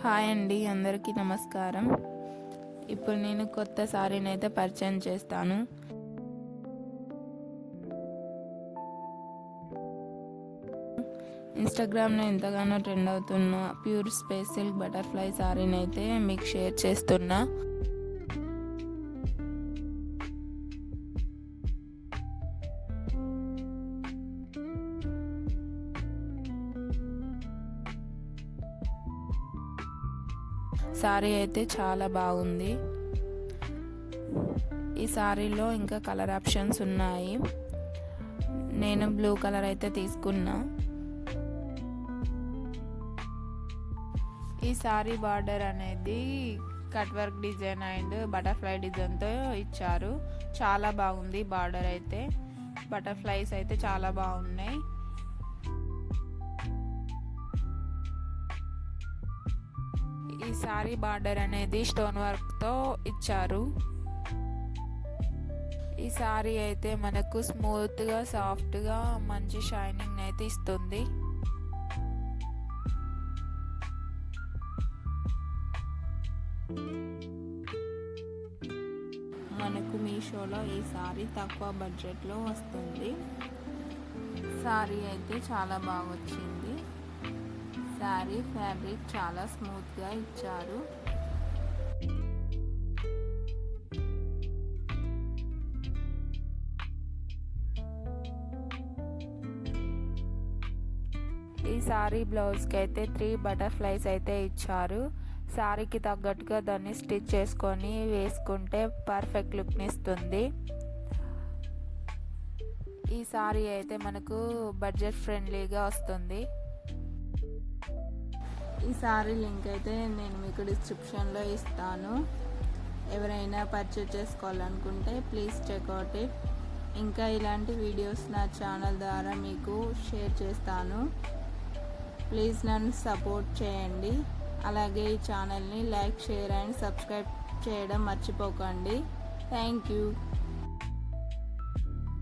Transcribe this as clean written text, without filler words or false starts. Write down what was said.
Hi అండి, అందరికీ నమస్కారం. ఇప్పుడు నేను కొత్త సారీని అయితే పరిచయం చేస్తాను. ఇన్స్టాగ్రామ్లో ఎంతగానో ట్రెండ్ అవుతున్న ప్యూర్ స్పేస్ సిల్క్ బటర్ఫ్లై సారీని అయితే మీకు షేర్ చేస్తున్నా. సారీ అయితే చాలా బాగుంది. ఈ సారీలో ఇంకా కలర్ ఆప్షన్స్ ఉన్నాయి. నేను బ్లూ కలర్ అయితే తీసుకున్నా. ఈ సారీ బార్డర్ అనేది cut work design and butterfly డిజైన్తో ఇచ్చారు. చాలా బాగుంది బార్డర్ అయితే. బటర్ఫ్లైస్ అయితే చాలా బాగున్నాయి. ఈ సారీ బార్డర్ అనేది స్టోన్ వర్క్తో ఇచ్చారు. ఈ సారీ అయితే మనకు స్మూత్గా, సాఫ్ట్గా, మంచి షైనింగ్ అయితే ఇస్తుంది. మనకు మీషోలో ఈ సారీ తక్కువ బడ్జెట్లో వస్తుంది. సారీ అయితే చాలా బాగా వచ్చింది. సారీ ఫ్యాబ్రిక్ చాలా స్మూత్గా ఇచ్చారు. ఈ సారీ బ్లౌజ్కి అయితే 3 బటర్ఫ్లైస్ అయితే ఇచ్చారు. సారీకి తగ్గట్టుగా దాన్ని స్టిచ్ చేసుకొని వేసుకుంటే పర్ఫెక్ట్ లుక్ని ఇస్తుంది. ఈ సారీ అయితే మనకు బడ్జెట్ ఫ్రెండ్లీగా వస్తుంది. ఈ సారీ లింక్ అయితే నేను మీకు డిస్క్రిప్షన్లో ఇస్తాను. ఎవరైనా పర్చేజ్ చేసుకోవాలనుకుంటే ప్లీజ్ చెక్అవుట్ ఇట్. ఇంకా ఇలాంటి వీడియోస్ నా ఛానల్ ద్వారా మీకు షేర్ చేస్తాను. ప్లీజ్ నన్ను సపోర్ట్ చేయండి. అలాగే ఈ ఛానల్ని లైక్, షేర్ అండ్ సబ్స్క్రైబ్ చేయడం మర్చిపోకండి. Thank you.